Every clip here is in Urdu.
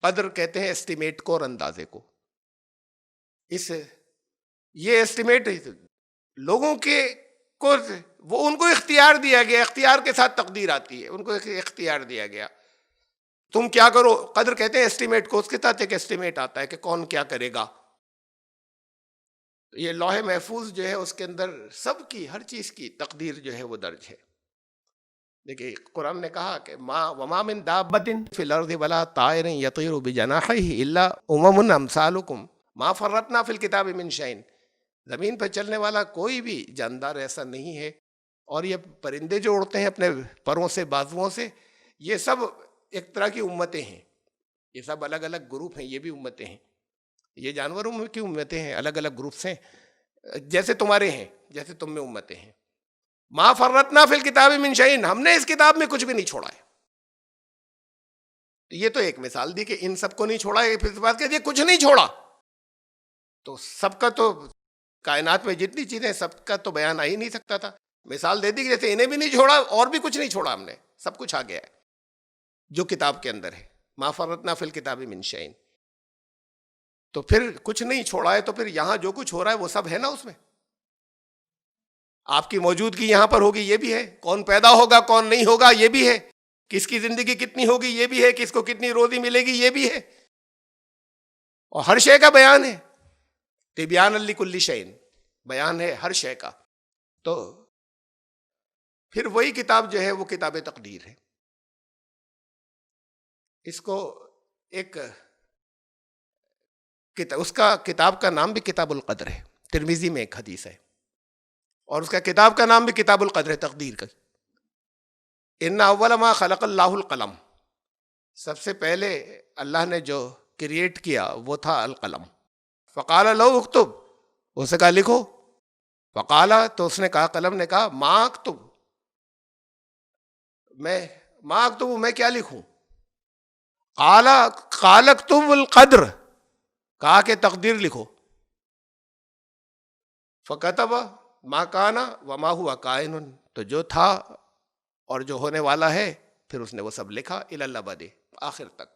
قدر کہتے ہیں اسٹیمیٹ کو اور اندازے کو. یہ اسٹیمیٹ لوگوں کے کو وہ ان کو اختیار دیا گیا, اختیار کے ساتھ تقدیر آتی ہے, ان کو اختیار دیا گیا. تم کیا کرو, قدر کہتے ہیں اسٹیمیٹ کو, اس کے تحت ایک اسٹیمیٹ آتا ہے کہ کون کیا کرے گا. یہ لوح محفوظ جو ہے اس کے اندر سب کی, ہر چیز کی تقدیر جو ہے وہ درج ہے. دیکھیے قرآن نے کہا کہ وما من دابۃ فی الارض ولا طائر یطیر بجناحیہ الا امم امثالکم ما فرطنا فی الکتاب من شیء. زمین پر چلنے والا کوئی بھی جاندار ایسا نہیں ہے, اور یہ پرندے جو اڑتے ہیں اپنے پروں سے, بازوؤں سے, یہ سب ایک طرح کی امتیں ہیں, یہ سب الگ الگ گروپ ہیں, یہ بھی امتیں ہیں. یہ جانوروں میں کی امتیں ہیں, الگ الگ گروپس ہیں, جیسے تمہارے ہیں, جیسے تم میں امتیں ہیں. ما فرطنا فی الکتاب من شیء, ہم نے اس کتاب میں کچھ بھی نہیں چھوڑا ہے. یہ تو ایک مثال دی کہ ان سب کو نہیں چھوڑا ہے, پھر اس بات کہ یہ کچھ نہیں چھوڑا. تو سب کا تو کائنات میں جتنی چیزیں سب کا تو بیان آ ہی نہیں سکتا تھا. مثال دے دی کہ جیسے انہیں بھی نہیں چھوڑا اور بھی کچھ نہیں چھوڑا, ہم نے سب کچھ آ گیا ہے جو کتاب کے اندر ہے. ما فرطنا فی الکتاب من شیء. تو پھر کچھ نہیں چھوڑا ہے, تو پھر یہاں جو کچھ ہو رہا ہے وہ سب ہے نا اس میں. آپ کی موجودگی یہاں پر ہوگی یہ بھی ہے, کون پیدا ہوگا کون نہیں ہوگا یہ بھی ہے, کس کی زندگی کتنی ہوگی یہ بھی ہے, کس کو کتنی روزی ملے گی یہ بھی ہے, اور ہر شے کا بیان ہے. تبیان لکل شیء, بیان ہے ہر شے کا. تو پھر وہی کتاب جو ہے وہ کتاب تقدیر ہے. اس کو ایک اس کا کتاب کا نام بھی کتاب القدر ہے. ترمذی میں ایک حدیث ہے, اور اس کا کتاب کا نام بھی کتاب القدر ہے, تقدیر کا. ان اول ما خلق اللہ القلم, سب سے پہلے اللہ نے جو کریٹ کیا وہ تھا القلم. فقال لو اکتب, اسے کہا لکھو. فقال, تو اس نے کہا, قلم نے کہا, ما اکتب, ما اکتب, میں کیا لکھوں. قال اکتب القدر, کہا کہ تقدیر لکھو. فکتب ما کانا وما ہوا کائن, تو جو تھا اور جو ہونے والا ہے, پھر اس نے وہ سب لکھا. الی الابد, آخر تک,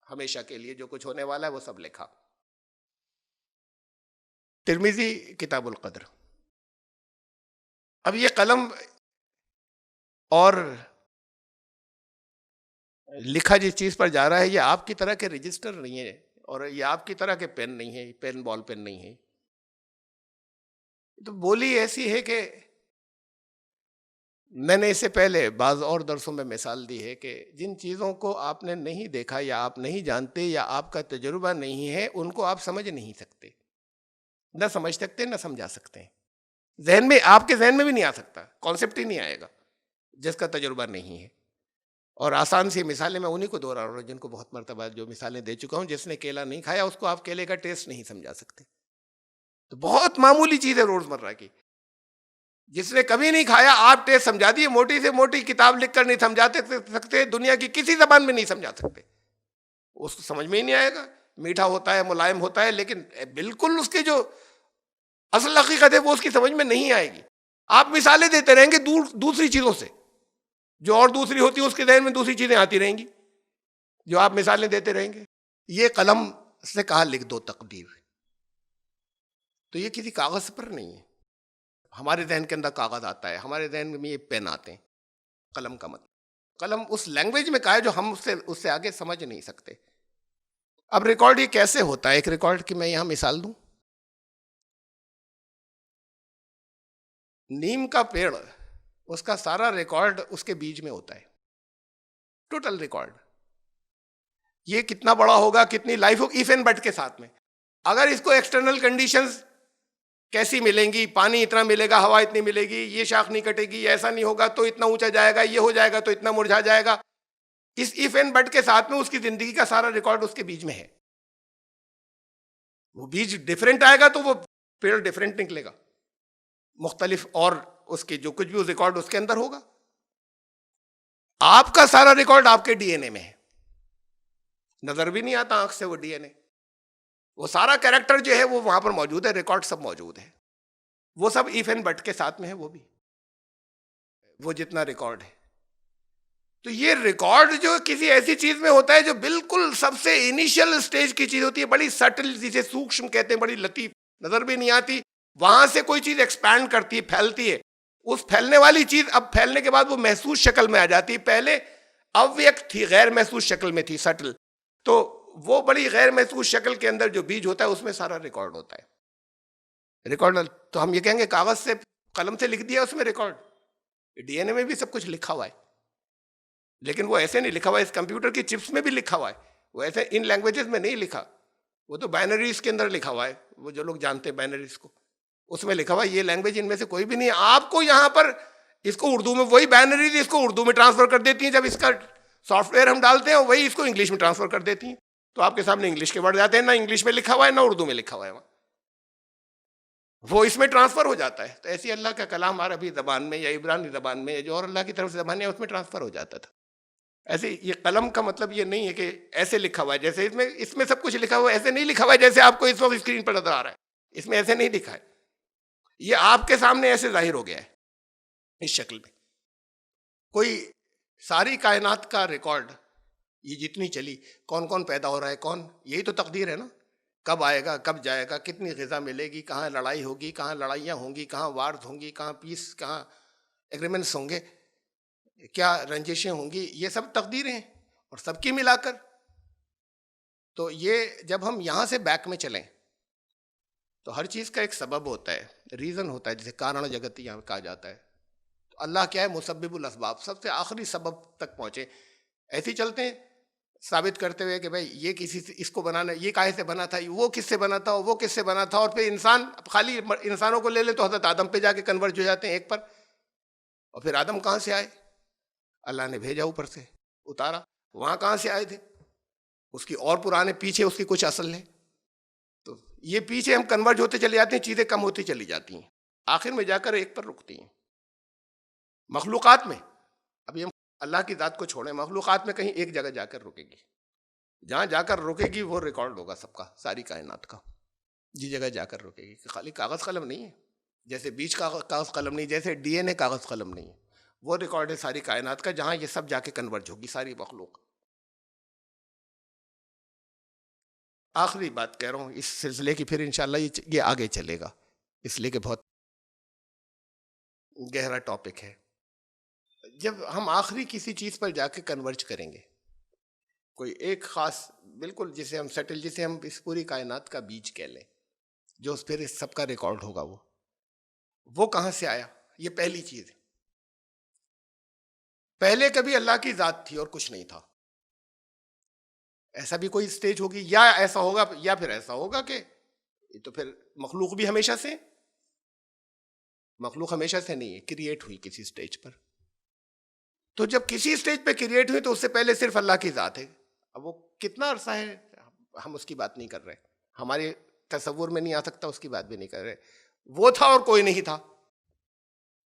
ہمیشہ کے لیے جو کچھ ہونے والا ہے وہ سب لکھا. ترمذی کتاب القدر. اب یہ قلم اور لکھا جس چیز پر جا رہا ہے یہ آپ کی طرح کے رجسٹر نہیں ہے, اور یہ آپ کی طرح کے پین نہیں ہے, پین بال پین نہیں ہے. تو بولی ایسی ہے کہ میں نے اس سے پہلے بعض اور درسوں میں مثال دی ہے کہ جن چیزوں کو آپ نے نہیں دیکھا, یا آپ نہیں جانتے, یا آپ کا تجربہ نہیں ہے, ان کو آپ سمجھ نہیں سکتے, نہ سمجھ سکتے نہ سمجھا سکتے ہیں. ذہن میں, آپ کے ذہن میں بھی نہیں آ سکتا, کانسیپٹ ہی نہیں آئے گا جس کا تجربہ نہیں ہے. اور آسان سی مثالیں میں انہی کو دوہرا رہا ہوں جن کو بہت مرتبہ جو مثالیں دے چکا ہوں. جس نے کیلا نہیں کھایا اس کو آپ کیلے کا ٹیسٹ نہیں سمجھا سکتے. تو بہت معمولی چیز ہے روز مرہ کی. جس نے کبھی نہیں کھایا آپ ٹیسٹ سمجھا دیے, موٹی سے موٹی کتاب لکھ کر نہیں سمجھا سکتے, دنیا کی کسی زبان میں نہیں سمجھا سکتے, اس کو سمجھ میں ہی نہیں آئے گا. میٹھا ہوتا ہے, ملائم ہوتا ہے, لیکن بالکل اس کے جو اصل حقیقت ہے وہ اس کی سمجھ میں نہیں آئے گی. آپ مثالیں دیتے رہیں گے دوسری چیزوں سے, جو اور دوسری ہوتی ہے اس کے ذہن میں دوسری چیزیں آتی رہیں گی, جو آپ مثالیں دیتے رہیں گے. یہ قلم سے کہا لکھ دو تقدیر, تو یہ کسی کاغذ پر نہیں ہے. ہمارے ذہن کے اندر کاغذ آتا ہے, ہمارے ذہن میں یہ پین آتے ہیں. قلم کا مطلب, قلم اس لینگویج میں کہا ہے جو ہم اس سے آگے سمجھ نہیں سکتے. اب ریکارڈ یہ کیسے ہوتا ہے, ایک ریکارڈ کی میں یہاں مثال دوں. نیم کا پیڑ, اس کا سارا ریکارڈ اس کے بیج میں ہوتا ہے, ٹوٹل ریکارڈ. یہ کتنا بڑا ہوگا, کتنی لائف ہوگی, ایف اینڈ بٹ کے ساتھ میں. اگر اس کو ایکسٹرنل کنڈیشنز کیسی ملیں گی, پانی اتنا ملے گا, ہوا اتنی ملے گی, یہ شاخ نہیں کٹے گی, ایسا نہیں ہوگا تو اتنا اونچا جائے گا, یہ ہو جائے گا تو اتنا مرجھا جائے گا, اس ایف اینڈ بٹ کے ساتھ میں اس کی زندگی کا سارا ریکارڈ اس کے بیج میں ہے. وہ بیج ڈیفرنٹ آئے گا تو وہ پیڑ ڈیفرنٹ نکلے گا, مختلف, اور اس کے جو کچھ بھی ریکارڈ اس کے اندر ہوگا. آپ کا سارا ریکارڈ آپ کے ڈی این اے میں ہے, نظر بھی نہیں آتا آنکھ سے وہ ڈی این اے. وہ سارا کیریکٹر جو ہے وہ وہاں پر موجود ہے, ریکارڈ سب موجود ہے, وہ سب ایف اینڈ بٹ کے ساتھ میں ہے. وہ بھی وہ جتنا ریکارڈ ہے. تو یہ ریکارڈ جو کسی ایسی چیز میں ہوتا ہے جو بالکل سب سے انیشیل سٹیج کی چیز ہوتی ہے، بڑی سٹل، جسے سوکشم کہتے ہیں، بڑی لطیف، نظر بھی نہیں آتی، وہاں سے کوئی چیز ایکسپینڈ کرتی ہے، پھیلتی ہے، اس پھیلنے والی چیز اب پھیلنے کے بعد وہ محسوس شکل میں آ جاتی ہے، پہلے اویکت تھی، غیر محسوس شکل میں تھی، سٹل، تو وہ بڑی غیر محسوس شکل کے اندر جو بیج ہوتا ہے اس میں سارا ریکارڈ ہوتا ہے۔ ریکارڈ تو ہم یہ کہیں گے کاغذ سے، قلم سے لکھ دیا اس میں ریکارڈ، ڈی این اے میں بھی سب کچھ لکھا ہوا ہے، لیکن وہ ایسے نہیں لکھا ہوا ہے، اس کمپیوٹر کی چپس میں بھی لکھا ہوا ہے، وہ ایسے ان لینگویجز میں نہیں لکھا، وہ تو بائنریز کے اندر لکھا ہوا ہے، وہ جو لوگ جانتے ہیں بائنریز کو، اس میں لکھا ہوا ہے یہ لینگویج ان میں سے کوئی بھی نہیں ہے۔ آپ کو یہاں پر اس کو اردو میں، وہی بائنریز اس کو اردو میں ٹرانسفر کر دیتی ہیں، جب اس کا سافٹ ویئر ہم ڈالتے ہیں وہی اس کو انگلش میں ٹرانسفر کر دیتی ہیں، تو آپ کے سامنے انگلش کے ورڈ جاتے ہیں، نہ انگلش میں لکھا ہوا ہے نہ اردو میں لکھا ہوا ہے، وہ اس میں ٹرانسفر ہو جاتا ہے۔ تو ایسی اللہ کا کلام عربی زبان میں یا عبرانی زبان میں جو اور اللہ کی طرف سے زبان ہے اس میں ٹرانسفر ہو جاتا تھا۔ ایسے یہ قلم کا مطلب یہ نہیں ہے کہ ایسے لکھا ہوا ہے جیسے اس میں سب کچھ لکھا ہوا ہے، ایسے نہیں لکھا ہوا ہے جیسے آپ کو اس وقت اسکرین پر نظر آ رہا ہے، اس میں ایسے نہیں لکھا ہے، یہ آپ کے سامنے ایسے ظاہر ہو گیا ہے اس شکل میں۔ کوئی ساری کائنات کا ریکارڈ، یہ جتنی چلی، کون کون پیدا ہو رہا ہے، کون، یہی تو تقدیر ہے نا، کب آئے گا، کب جائے گا، کتنی غذا ملے گی، کہاں لڑائی ہوگی، کہاں لڑائیاں ہوں گی، کہاں وارز ہوں گی، کہاں پیس، کہاں ایگریمنٹس ہوں گے، کیا رنجشیں ہوں گی، یہ سب تقدیریں ہیں اور سب کی ملا کر۔ تو یہ جب ہم یہاں سے بیک میں چلیں تو ہر چیز کا ایک سبب ہوتا ہے، ریزن ہوتا ہے، جسے کارن جگت یہاں کہا جاتا ہے۔ تو اللہ کیا ہے؟ مسبب الاسباب، سب سے آخری سبب تک پہنچے، ایسے ہی چلتے ہیں ثابت کرتے ہوئے کہ بھائی یہ کسی سے، اس کو بنانا، یہ کاہے سے بنا تھا، وہ کس سے بنا تھا، وہ کس سے بنا تھا، اور پھر انسان، خالی انسانوں کو لے لے تو حضرت آدم پہ جا کے کنورٹ ہو جاتے ہیں ایک پر، اور پھر آدم کہاں سے آئے؟ اللہ نے بھیجا اوپر سے، اتارا، وہاں کہاں سے آئے تھے؟ اس کی اور پرانے پیچھے اس کی کچھ اصل ہے، تو یہ پیچھے ہم کنورٹ ہوتے چلے جاتے ہیں، چیزیں کم ہوتی چلی جاتی ہیں، آخر میں جا کر ایک پر رکتی ہیں۔ مخلوقات میں، ابھی ہم اللہ کی ذات کو چھوڑیں، مخلوقات میں کہیں ایک جگہ جا کر رکے گی، جہاں جا کر رکے گی وہ ریکارڈ ہوگا سب کا، ساری کائنات کا، جس جگہ جا کر رکے گی، خالی کاغذ قلم نہیں ہے، جیسے بیج کا کاغذ قلم نہیں، جیسے ڈی این اے کاغذ قلم نہیں ہے، وہ ریکارڈ ہے ساری کائنات کا، جہاں یہ سب جا کے کنورج ہوگی، ساری مخلوق۔ آخری بات کہہ رہا ہوں اس سلسلے کی، پھر انشاءاللہ یہ آگے چلے گا، اس لیے کہ بہت گہرا ٹاپک ہے۔ جب ہم آخری کسی چیز پر جا کے کنورج کریں گے، کوئی ایک خاص، بالکل جسے ہم سٹل، جسے ہم اس پوری کائنات کا بیج کہہ لیں، جو پھر اس سب کا ریکارڈ ہوگا، وہ کہاں سے آیا؟ یہ پہلی چیز ہے، پہلے کبھی اللہ کی ذات تھی اور کچھ نہیں تھا، ایسا بھی کوئی سٹیج ہوگی، یا ایسا ہوگا، یا پھر ایسا ہوگا کہ تو پھر مخلوق بھی ہمیشہ سے، مخلوق ہمیشہ سے نہیں ہے، کریٹ ہوئی کسی سٹیج پر۔ تو جب کسی سٹیج پہ کریٹ ہوئی تو اس سے پہلے صرف اللہ کی ذات ہے۔ اب وہ کتنا عرصہ ہے ہم اس کی بات نہیں کر رہے، ہمارے تصور میں نہیں آ سکتا، اس کی بات بھی نہیں کر رہے، وہ تھا اور کوئی نہیں تھا۔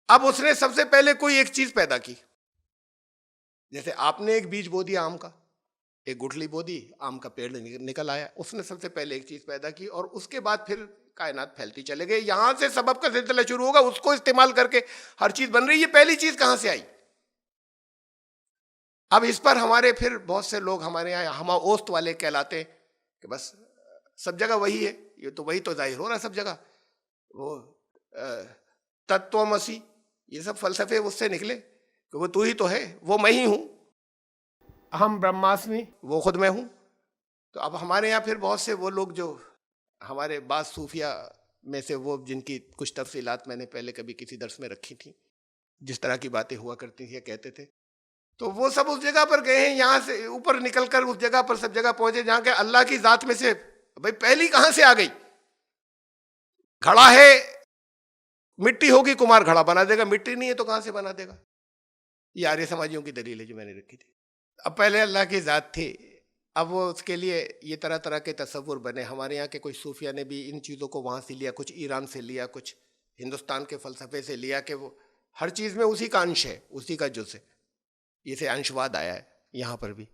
اب اس نے سب سے پہلے کوئی ایک چیز پیدا کی، جیسے آپ نے ایک بیج بو دیا آم کا، ایک گٹھلی بو دی، آم کا پیڑ نکل آیا، اس نے سب سے پہلے ایک چیز پیدا کی، اور اس کے بعد پھر کائنات پھیلتی چلے گئی، یہاں سے سبب کا سلسلہ شروع ہوگا، اس کو استعمال کر کے ہر چیز بن رہی ہے۔ پہلی چیز کہاں سے آئی؟ اب اس پر ہمارے پھر بہت سے لوگ ہمارے یہاں ہما اوست والے کہلاتے ہیں کہ بس سب جگہ وہی ہے، یہ تو وہی تو ظاہر ہو رہا ہے سب جگہ، وہ تتو مسیح، یہ سب فلسفے اس سے نکلے کہ وہ تو ہی تو ہے، وہ میں ہی ہوں، اہم برہماسمی، وہ خود میں ہوں۔ تو اب ہمارے یہاں پھر بہت سے وہ لوگ جو ہمارے بعض صوفیہ میں سے، وہ جن کی کچھ تفصیلات میں نے پہلے کبھی کسی درس میں رکھی تھی، جس طرح کی باتیں ہوا کرتی تھیں، کہتے تھے، تو وہ سب اس جگہ پر گئے ہیں، یہاں سے اوپر نکل کر اس جگہ پر سب جگہ پہنچے جہاں کہ اللہ کی ذات میں سے بھائی پہلی کہاں سے آ گئی؟ گھڑا ہے، مٹی ہوگی، کمار گھڑا بنا دے گا، مٹی نہیں ہے تو کہاں سے بنا دے گا؟ یہ آریہ سماجیوں کی دلیل ہے جو میں نے رکھی تھی۔ اب پہلے اللہ کی ذات تھی، اب وہ اس کے لیے یہ طرح طرح کے تصور بنے۔ ہمارے یہاں کے کچھ صوفیہ نے بھی ان چیزوں کو وہاں سے لیا، کچھ ایران سے لیا، کچھ ہندوستان کے فلسفے سے لیا، کہ وہ ہر چیز میں اسی کا انش ہے، اسی کا جز ہے، اسے انشواد آیا ہے یہاں پر بھی،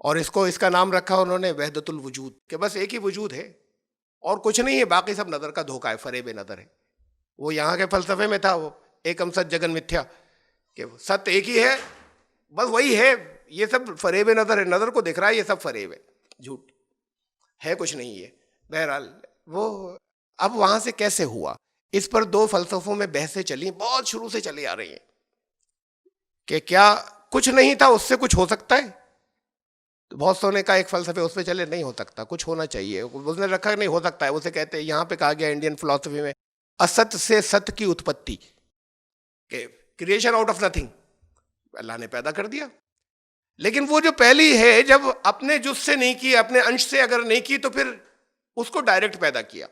اور اس کا نام رکھا انہوں نے وحدت الوجود، کہ بس ایک ہی وجود ہے اور کچھ نہیں ہے، باقی سب نظر کا دھوکہ ہے، فریب نظر ہے۔ وہ یہاں کے فلسفے میں تھا، وہ ایکم ست جگن متھیا، کہ ست ایک ہی ہے بس وہی ہے، یہ سب فریب نظر ہے، نظر کو دکھ رہا ہے یہ سب فریب ہے، جھوٹ ہے، کچھ نہیں ہے. بہرحال وہ اب وہاں سے کیسے ہوا، اس پر دو فلسفوں میں بحثیں چلی، بہت شروع سے چلی آ رہی ہیں کہ کیا کچھ نہیں تھا اس سے کچھ ہو سکتا ہے. بہت سونے کا ایک فلسفے اس پہ چلے نہیں ہو سکتا، کچھ ہونا چاہیے، اس نے رکھا نہیں ہو سکتا ہے، اسے کہتے ہیں یہاں پہ کہا گیا انڈین فلسفی میں است سے ست کی اتپتی، کہ کریشن آؤٹ آف نتھنگ، اللہ نے پیدا کر دیا. لیکن وہ جو پہلی ہے، جب اپنے جز سے نہیں کی، اپنے انش سے اگر نہیں کی تو پھر اس کو ڈائریکٹ پیدا کیا.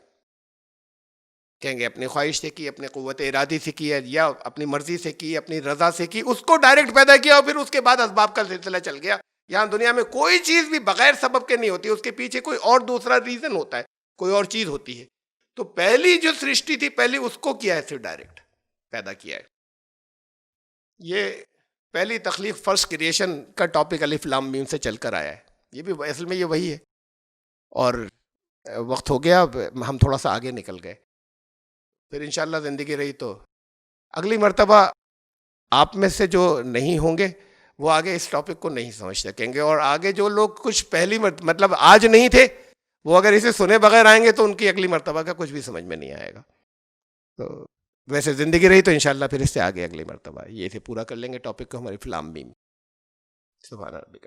کہیں گے اپنی خواہش سے کی، اپنے قوت ارادی سے کی، یا اپنی مرضی سے کی، اپنی رضا سے کی، اس کو ڈائریکٹ پیدا کیا، اور پھر اس کے بعد اسباب کا سلسلہ چل گیا. یہاں دنیا میں کوئی چیز بھی بغیر سبب کے نہیں ہوتی، اس کے پیچھے کوئی اور دوسرا ریزن ہوتا ہے، کوئی اور چیز ہوتی ہے. تو پہلی جو سرشٹی تھی، پہلی اس کو کیا ہے، صرف ڈائریکٹ پیدا کیا ہے. یہ پہلی تخلیق، فرسٹ کریشن کا ٹاپک الف لام میم سے چل کر آیا ہے. یہ بھی اصل میں یہ وہی ہے. اور وقت ہو گیا، ہم تھوڑا سا آگے نکل گئے. پھر انشاءاللہ زندگی رہی تو اگلی مرتبہ آپ میں سے جو نہیں ہوں گے وہ آگے اس ٹاپک کو نہیں سمجھ سکیں گے، اور آگے جو لوگ کچھ پہلی مطلب آج نہیں تھے، وہ اگر اسے سنے بغیر آئیں گے تو ان کی اگلی مرتبہ کا کچھ بھی سمجھ میں نہیں آئے گا. تو ویسے زندگی رہی تو انشاءاللہ پھر اس سے آگے اگلی مرتبہ یہ اسے پورا کر لیں گے ٹاپک کو، ہماری فلام میم. سبحان ربک.